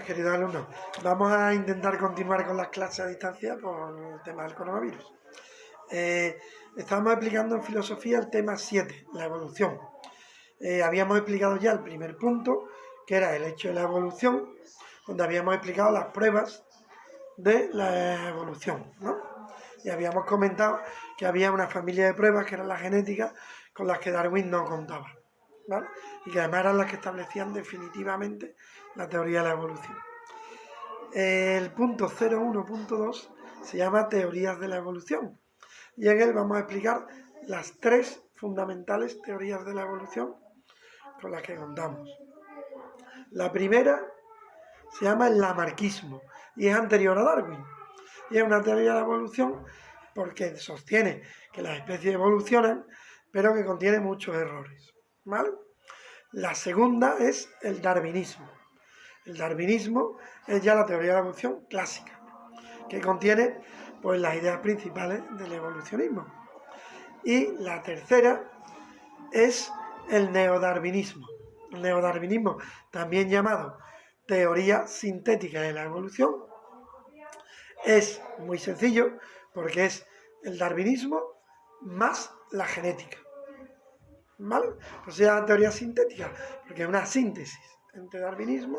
queridos alumnos, vamos a intentar continuar con las clases a distancia por el tema del coronavirus. Estábamos explicando en filosofía el tema 7, la evolución. Habíamos explicado ya el primer punto, que era el hecho de la evolución, donde habíamos explicado las pruebas de la evolución, ¿no? Y habíamos comentado que había una familia de pruebas, que eran las genéticas, con las que Darwin no contaba, ¿vale? Y que además eran las que establecían definitivamente la teoría de la evolución. El punto 01.2 se llama teorías de la evolución, y en él vamos a explicar las tres fundamentales teorías de la evolución con las que contamos. La primera se llama el lamarquismo y es anterior a Darwin, y es una teoría de la evolución porque sostiene que las especies evolucionan, pero que contiene muchos errores, ¿vale? La segunda es el darwinismo. El darwinismo es ya la teoría de la evolución clásica, que contiene pues las ideas principales del evolucionismo. Y la tercera es el neodarwinismo. El neodarwinismo, también llamado teoría sintética de la evolución, es muy sencillo porque es el darwinismo más la genética, ¿vale? Pues se llama teoría sintética porque es una síntesis entre darwinismo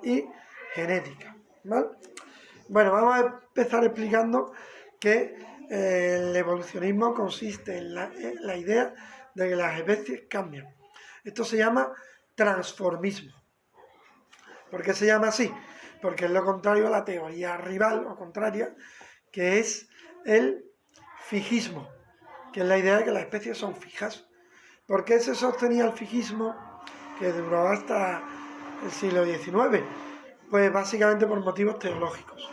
y genética, ¿vale? Bueno, vamos a empezar explicando que el evolucionismo consiste en la idea de que las especies cambian. Esto se llama transformismo. ¿Por qué se llama así? Porque es lo contrario a la teoría rival o contraria, que es el fijismo, que es la idea de que las especies son fijas. ¿Por qué se sostenía el fijismo, que duró hasta el siglo XIX? Pues básicamente por motivos teológicos.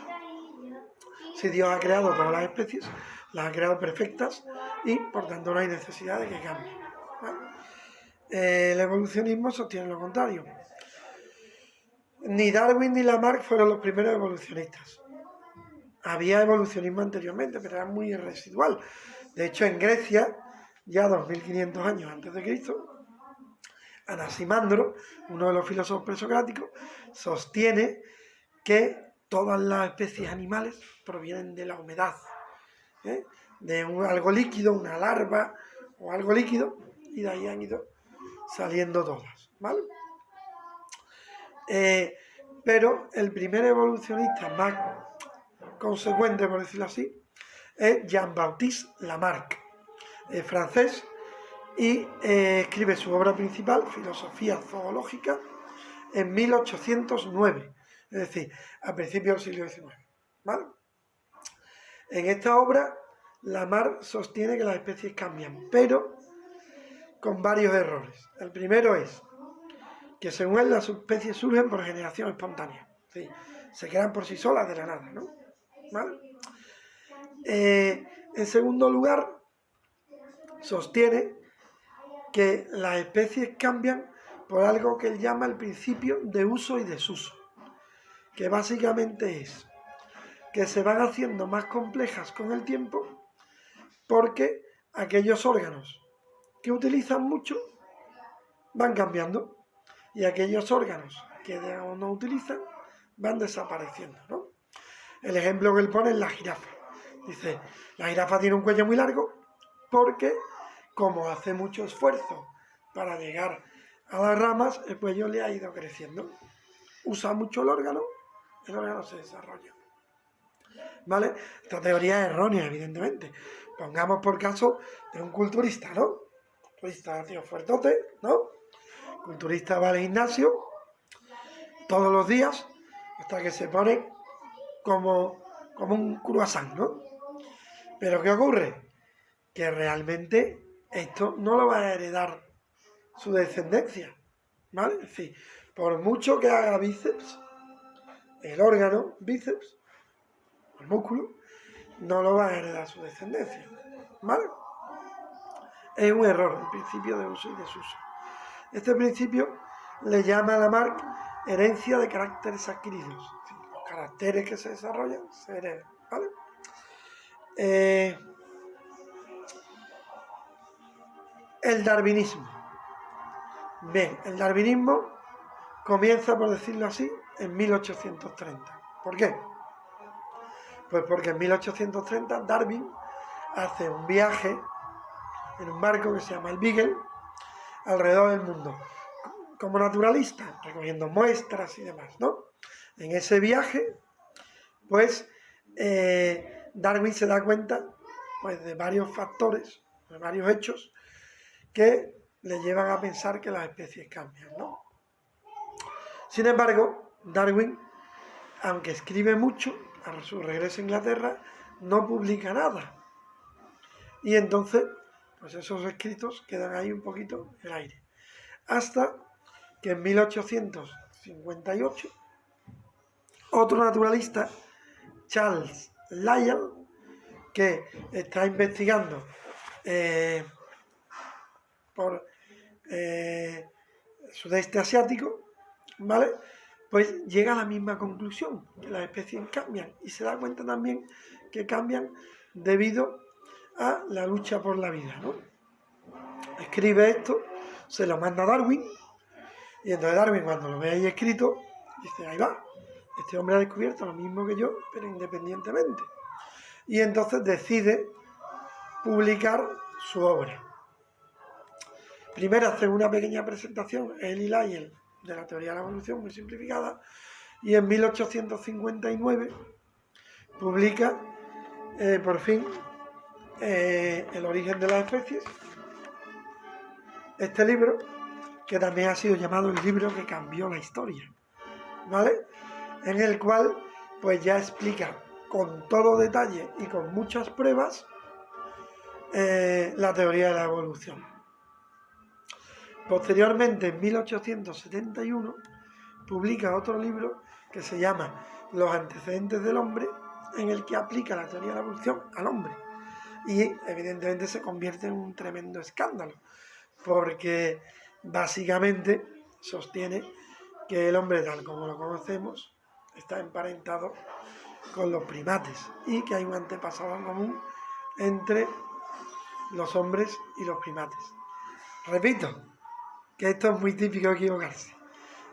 Si Dios ha creado todas las especies, las ha creado perfectas y por tanto no hay necesidad de que cambien, ¿vale? El evolucionismo sostiene lo contrario. Ni Darwin ni Lamarck fueron los primeros evolucionistas. Había evolucionismo anteriormente, pero era muy residual. De hecho, en Grecia, ya 2500 años antes de Cristo, Anaximandro, uno de los filósofos presocráticos, sostiene que todas las especies animales provienen de la humedad, de algo líquido, una larva o algo líquido, y de ahí han ido saliendo todas, ¿vale? Pero el primer evolucionista más consecuente, por decirlo así, es Jean-Baptiste Lamarck, francés, y escribe su obra principal, Filosofía Zoológica, en 1809, es decir, a principios del siglo XIX, ¿vale? En esta obra, Lamarck sostiene que las especies cambian, pero con varios errores. El primero es que según él las subespecies surgen por generación espontánea, ¿sí? Se crean por sí solas de la nada, ¿no? ¿Vale? En segundo lugar, sostiene que las especies cambian por algo que él llama el principio de uso y desuso, que básicamente es que se van haciendo más complejas con el tiempo porque aquellos órganos que utilizan mucho van cambiando y aquellos órganos que no utilizan van desapareciendo, ¿no? El ejemplo que él pone es la jirafa. Dice, la jirafa tiene un cuello muy largo porque, como hace mucho esfuerzo para llegar a las ramas, el cuello le ha ido creciendo. Usa mucho el órgano se desarrolla, ¿vale? Esta teoría es errónea, evidentemente. Pongamos por caso de un culturista, ¿no? Culturista, tío, fuertote, ¿no? Culturista va al gimnasio todos los días hasta que se pone como un croissant, ¿no? Pero ¿qué ocurre? Que realmente esto no lo va a heredar su descendencia, ¿vale? Es decir, por mucho que haga bíceps, el órgano bíceps, el músculo, no lo va a heredar su descendencia, ¿vale? Es un error, el principio de uso y desuso. Este principio le llama a Lamarck herencia de caracteres adquiridos. Los caracteres que se desarrollan se heredan, ¿vale? El darwinismo. Bien, el darwinismo comienza, por decirlo así, en 1830. ¿Por qué? Pues porque en 1830 Darwin hace un viaje en un barco que se llama el Beagle alrededor del mundo, como naturalista, recogiendo muestras y demás, ¿no? En ese viaje, pues, Darwin se da cuenta, pues, de varios factores, de varios hechos, que le llevan a pensar que las especies cambian, ¿no? Sin embargo, Darwin, aunque escribe mucho, a su regreso a Inglaterra, no publica nada. Y entonces, pues esos escritos quedan ahí un poquito en el aire. Hasta que en 1858, otro naturalista, Charles Lyell, que está investigando por sudeste asiático, ¿vale? Pues llega a la misma conclusión, que las especies cambian, y se da cuenta también que cambian debido a la lucha por la vida, ¿no? Escribe esto, se lo manda a Darwin, y entonces Darwin, cuando lo ve ahí escrito, dice, ahí va, este hombre ha descubierto lo mismo que yo, pero independientemente. Y entonces decide publicar su obra. Primero hace una pequeña presentación, él y Lyell, de la teoría de la evolución, muy simplificada, y en 1859 publica, por fin, El origen de las especies, este libro, que también ha sido llamado el libro que cambió la historia, ¿vale? En el cual, pues ya explica con todo detalle y con muchas pruebas la teoría de la evolución. Posteriormente, en 1871, publica otro libro que se llama Los antecedentes del hombre, en el que aplica la teoría de la evolución al hombre. Y evidentemente se convierte en un tremendo escándalo, porque básicamente sostiene que el hombre tal como lo conocemos está emparentado con los primates y que hay un antepasado en común entre los hombres y los primates. Repito, que esto es muy típico de equivocarse.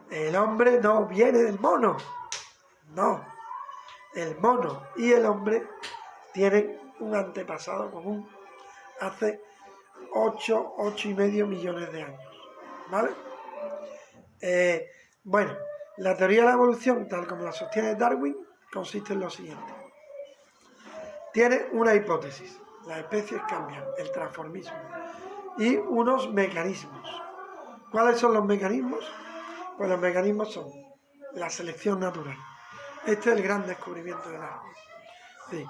El hombre no viene del mono. No. El mono y el hombre tienen un antepasado común hace 8,5 millones de años. ¿Vale? Bueno, la teoría de la evolución, tal como la sostiene Darwin, consiste en lo siguiente. Tiene una hipótesis. Las especies cambian, el transformismo, y unos mecanismos. ¿Cuáles son los mecanismos? Pues los mecanismos son la selección natural. Este es el gran descubrimiento de Darwin. Sí.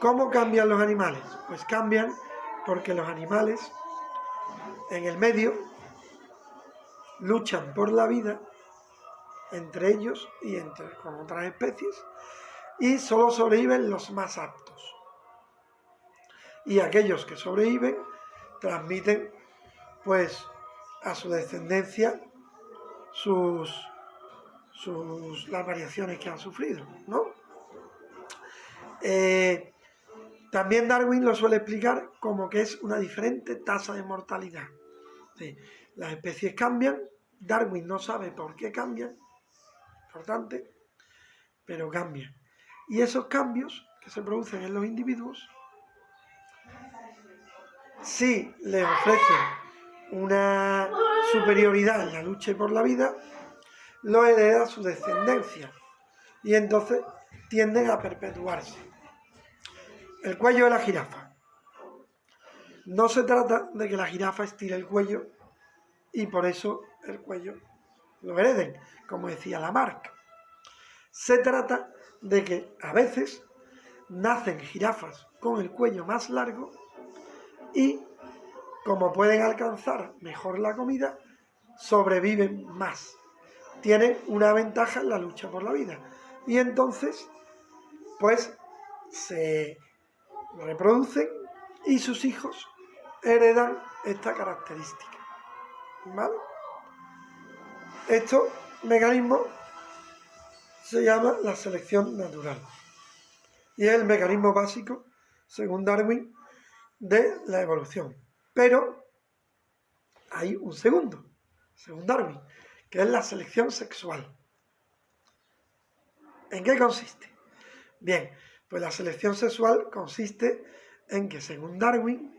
¿Cómo cambian los animales? Pues cambian porque los animales en el medio luchan por la vida entre ellos y con otras especies, y solo sobreviven los más aptos. Y aquellos que sobreviven transmiten pues a su descendencia las variaciones que han sufrido, ¿no? También Darwin lo suele explicar como que es una diferente tasa de mortalidad. Sí, las especies cambian, Darwin no sabe por qué cambian, importante, pero cambian. Y esos cambios que se producen en los individuos, si les ofrecen una superioridad en la lucha por la vida, lo hereda su descendencia y entonces tienden a perpetuarse. El cuello de la jirafa. No se trata de que la jirafa estire el cuello y por eso el cuello lo hereden, como decía Lamarck. Se trata de que a veces nacen jirafas con el cuello más largo y, como pueden alcanzar mejor la comida, sobreviven más. Tienen una ventaja en la lucha por la vida. Y entonces, pues, se reproducen y sus hijos heredan esta característica. ¿Vale? Este mecanismo se llama la selección natural y es el mecanismo básico, según Darwin, de la evolución. Pero hay un segundo, según Darwin, que es la selección sexual. ¿En qué consiste? Bien, pues la selección sexual consiste en que, según Darwin,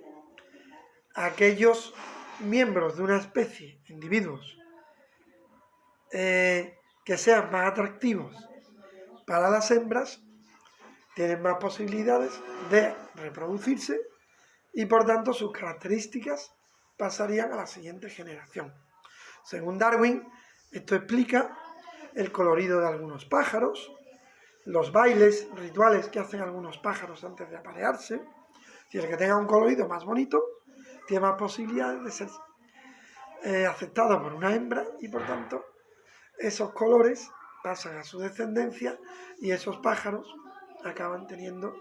aquellos miembros de una especie, individuos, que sean más atractivos para las hembras, tienen más posibilidades de reproducirse y por tanto sus características pasarían a la siguiente generación. Según Darwin, esto explica el colorido de algunos pájaros, los bailes rituales que hacen algunos pájaros antes de aparearse. Si el que tenga un colorido más bonito tiene más posibilidades de ser aceptado por una hembra y por tanto esos colores pasan a su descendencia y esos pájaros acaban teniendo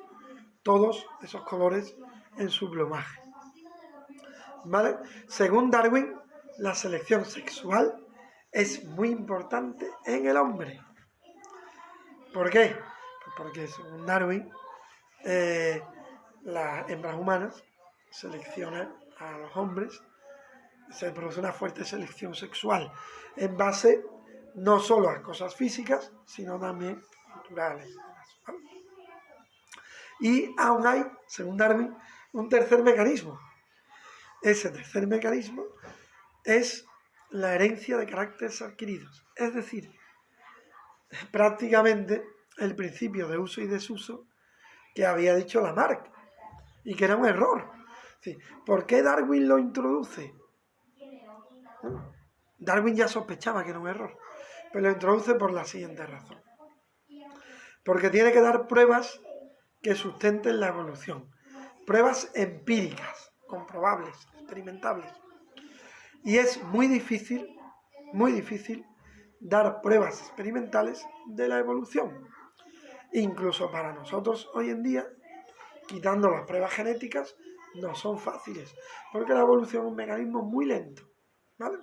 todos esos colores en su plumaje. ¿Vale? Según Darwin, la selección sexual es muy importante en el hombre. ¿Por qué? Pues porque según Darwin, las hembras humanas seleccionan a los hombres, se produce una fuerte selección sexual en base no solo a cosas físicas, sino también culturales. Y aún hay, según Darwin, un tercer mecanismo. Ese tercer mecanismo es la herencia de caracteres adquiridos. Es decir, prácticamente el principio de uso y desuso que había dicho Lamarck y que era un error. ¿Por qué Darwin lo introduce? Darwin ya sospechaba que era un error, pero lo introduce por la siguiente razón. Porque tiene que dar pruebas que sustenten la evolución. Pruebas empíricas, comprobables, experimentables. Y es muy difícil dar pruebas experimentales de la evolución. Incluso para nosotros hoy en día, quitando las pruebas genéticas, no son fáciles, porque la evolución es un mecanismo muy lento, ¿vale?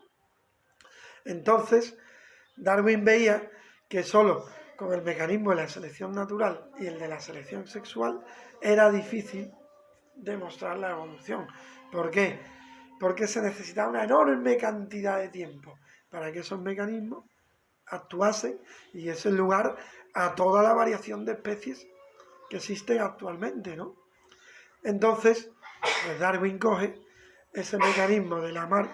Entonces, Darwin veía que solo con el mecanismo de la selección natural y el de la selección sexual era difícil demostrar la evolución. ¿Por qué? Porque se necesitaba una enorme cantidad de tiempo para que esos mecanismos actuasen y diesen lugar a toda la variación de especies que existen actualmente, ¿no? Entonces, pues Darwin coge ese mecanismo de Lamarck,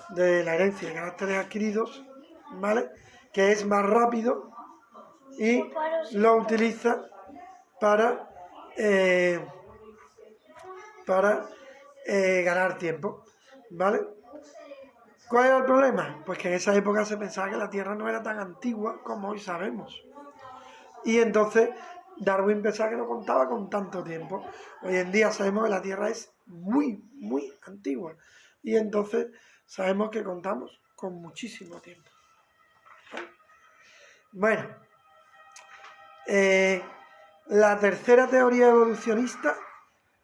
de la herencia de caracteres adquiridos, ¿vale?, que es más rápido y lo utiliza para ganar tiempo, ¿vale? ¿Cuál era el problema? Pues que en esa época se pensaba que la Tierra no era tan antigua como hoy sabemos. Y entonces Darwin pensaba que no contaba con tanto tiempo. Hoy en día sabemos que la Tierra es muy, muy antigua. Y entonces sabemos que contamos con muchísimo tiempo. Bueno, la tercera teoría evolucionista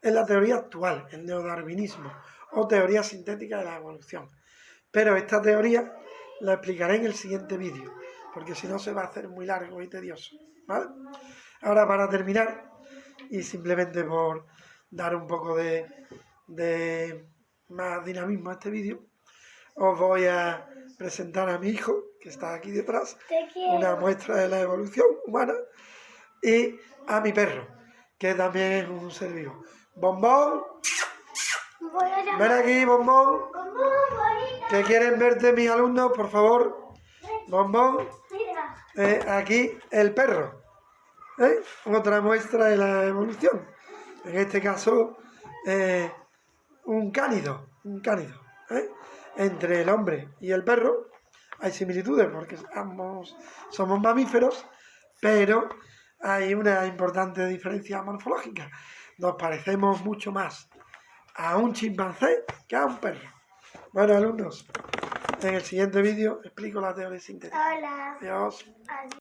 es la teoría actual, el neodarwinismo, o teoría sintética de la evolución. Pero esta teoría la explicaré en el siguiente vídeo, porque si no se va a hacer muy largo y tedioso, ¿vale? Ahora, para terminar, y simplemente por dar un poco de más dinamismo a este vídeo, os voy a presentar a mi hijo, que está aquí detrás, una muestra de la evolución humana, y a mi perro, que también es un ser vivo. ¡Bombón! Ven aquí, Bombón. ¿Que quieren verte mis alumnos, por favor? Bombón. Aquí el perro. Otra muestra de la evolución. En este caso, un cánido. Entre el hombre y el perro hay similitudes porque ambos somos mamíferos, pero hay una importante diferencia morfológica. Nos parecemos mucho más a un chimpancé que a un perro. Bueno, alumnos, en el siguiente vídeo explico la teoría sintética. Hola. Adiós.